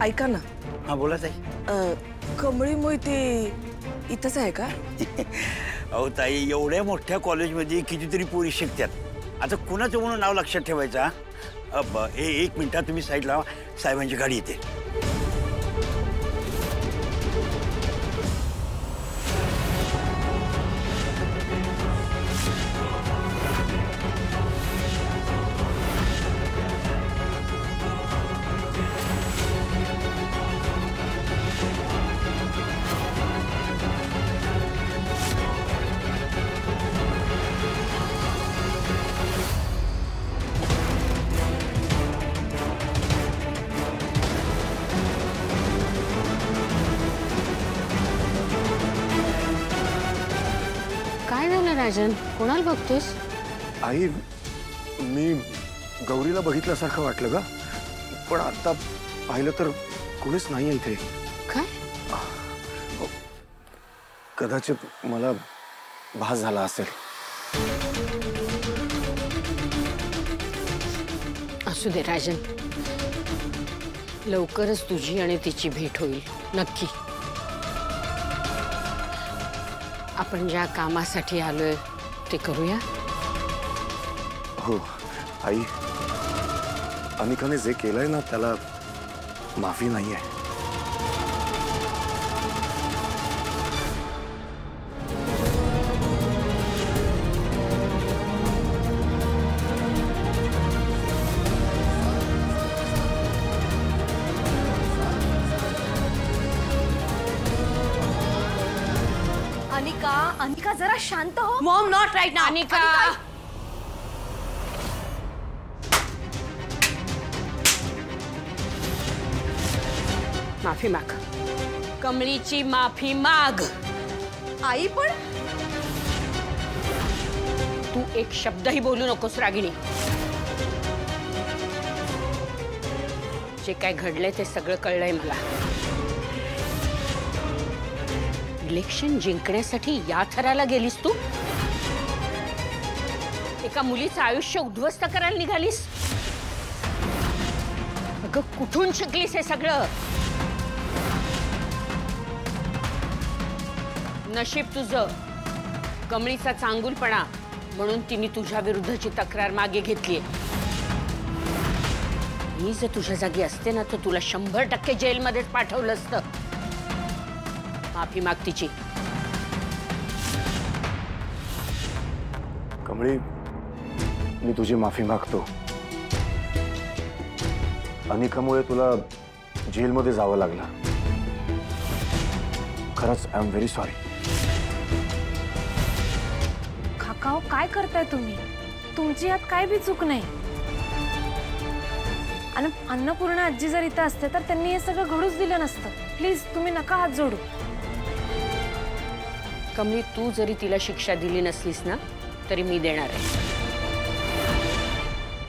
ऐका ना. हा बोला ताई. कमळी मोहिते इथंच आहे का? अहो ताई, एवढ्या मोठ्या कॉलेजमध्ये कितीतरी पोरी शिकतात. आता कुणाचं म्हणून नाव लक्षात ठेवायचं? एक मिनिटात तुम्ही साईड लावा, साहेबांची गाडी येते. राजन, कोणाला बघतोस? आई, मी गौरीला बघितल्यासारखं वाटलं ग, पण आता पाहिलं तर कोणीच नाही इथे. काय? कदाचित मला भास झाला असेल. असू दे राजन, लवकरच तुझी आणि तिची भेट होईल नक्की. आपण ज्या कामासाठी आलोय ते करूया. हो आई, अनिकाने जे केलंय ना त्याला माफी नाहीये. अनिका जरा शांत हो. Maugham, not right now. Anika, माफी माग. कमळीची माफी माग. आई पण तू एक शब्दही बोलू नकोस रागिणी. जे काय घडलंय ते सगळं कळलंय मला. इलेक्शन जिंकण्यासाठी या थराला गेलीस तू? एका मुलीचं आयुष्य उद्ध्वस्त करायला निघालीस? अगं, कुठून शिकलीस हे सगळं? नशीब तुझं, कमळीचा चांगुलपणा म्हणून तिने तुझ्या विरुद्धची तक्रार मागे घेतलीये. मी जर तुझ्या जागी असते ना तर तुला 100% जेलमध्येच पाठवलं असतं. माफी माग तिची. कमळी, मी तुझी माफी मागतो. अनिकामुळे तुला जेलमध्ये जावं लागलं. खरंच I am very sorry. Cacao, काय करताय तुम्ही? तुमची यात काय बी चूक नाही. आणि अन्नपूर्णा आजी जर इथं असते तर त्यांनी हे सगळं घडूच दिलं नसतं. प्लीज तुम्ही नका हात जोडू. कमळी, तू जरी तिला शिक्षा दिली नसलीस ना तरी मी देणार आहे.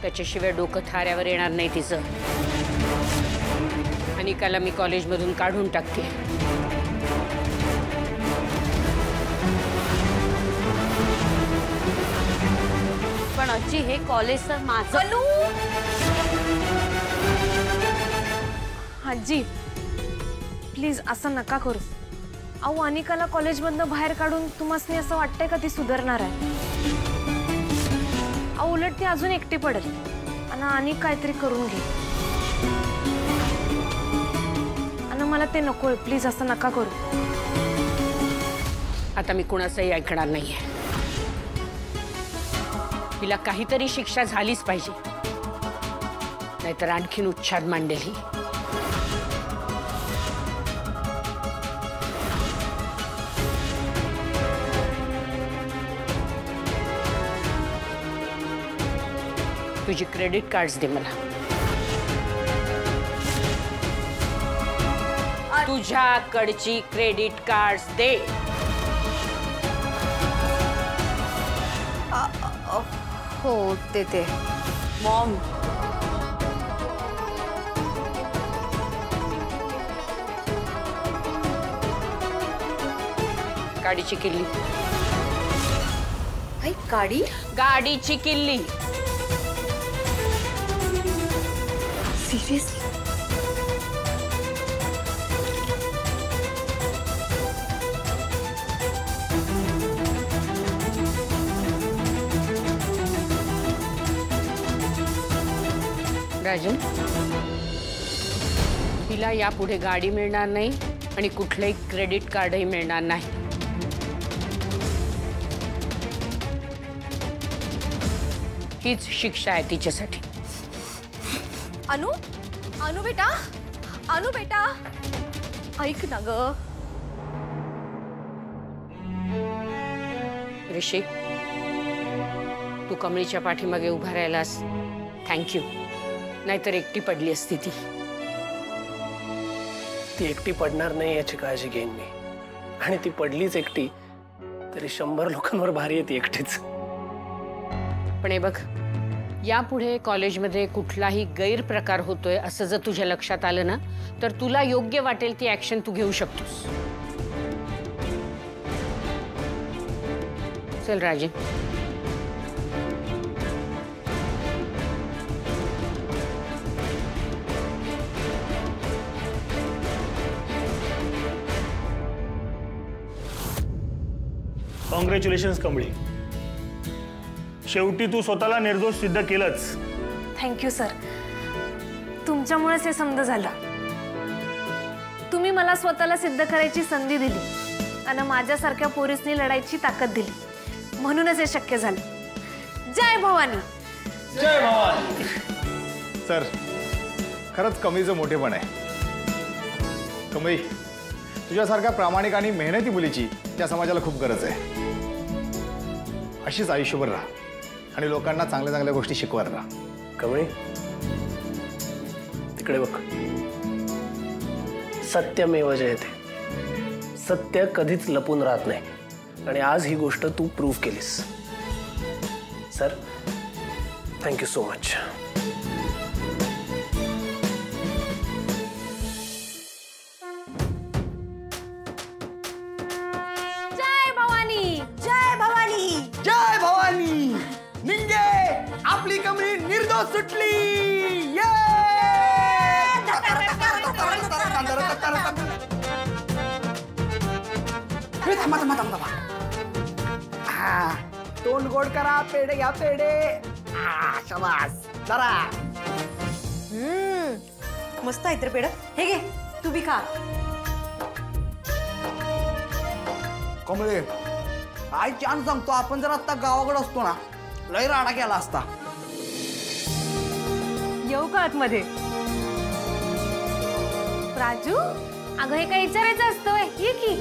त्याच्याशिवाय डोकं थाऱ्यावर येणार नाही तिचं. अनिकाला मी कॉलेजमधून काढून टाकते. पण आजी, हे कॉलेज तर माझं. आजी प्लीज असं नका करू. अहो, अनिकाला कॉलेजमधनं बाहेर काढून तुम्हाला असं वाटतंय का ती सुधारणार आहे? अहो, उलट ती अजून एकटी पडेल आणि अनिक काहीतरी करून घे. आणि मला ते नकोय. प्लीज असं नका करू. आता मी कुणाचंही ऐकणार नाहीये. तिला काहीतरी शिक्षा झालीच पाहिजे, नाहीतर आणखीन उच्छाद मांडेल ही. तुझी क्रेडिट कार्ड्स दे मला. तुझ्याकडची क्रेडिट कार्ड्स दे. हो देते. मॉम, गाडीची किल्ली. गाडी? गाडीची किल्ली. सिरियसली? राजन, तिला यापुढे गाडी मिळणार नाही आणि कुठलंही क्रेडिट कार्डही मिळणार नाही. हीच शिक्षा आहे तिच्यासाठी. अनु अनु बेटा, अनु बेटा, ऐक ना ग. ऋषी, तू कमळीच्या पाठीमागे उभा राहिलास, थँक्यू. नाहीतर एकटी पडली असती ती. ती एकटी पडणार नाही याची काळजी घेईन मी. आणि ती पडलीच एकटी तरी 100 लोकांवर भारी येते एकटीच. पण हे बघ, यापुढे कॉलेजमध्ये कुठलाही गैरप्रकार होतोय असं जर तुझ्या लक्षात आलं ना, तर तुला योग्य वाटेल ती ऍक्शन तू घेऊ शकतोस. चल राजन. कॉंग्रॅच्युलेशन्स कमळी, शेवटी तू स्वतःला निर्दोष सिद्ध केलंच. Thank you sir. तुमच्यामुळेच हे समज झालं. तुम्ही मला स्वतःला सिद्ध करायची संधी दिली आणि माझ्यासारख्या पोरीसनी लढायची ताकद दिली, म्हणूनच हे शक्य झालं. जय भवानी. जय भवानी. सर, खरंच कमळीचं मोठेपण आहे. कमळी, तुझ्यासारख्या प्रामाणिक आणि मेहनती मुलीची त्या समाजाला खूप गरज आहे. अशीच आयुष्यभर राहा आणि लोकांना चांगल्या चांगल्या गोष्टी शिकवत राहा. कमळी, तिकडे बघ. सत्यमेव जयते. सत्य कधीच लपून राहत नाही आणि आज ही गोष्ट तू प्रूव्ह केलीस. Sir, thank you so much. जय भवानी. जय भवानी. जय भवानी. निंगे, आपली कमळी निर्दोष सुटली. तोंड गोड करा, पेढे घ्या पेढे. शाबास. जरा मस्त आहे तर पेढ. हे घे, तू बी खा. कमळे, काय छान सांगतो. आपण जर आता गावाकडे असतो ना, लय राडा केला असता. येऊ का आतमध्ये? राजू, अगं हे काय विचारायचं असतं? ये की.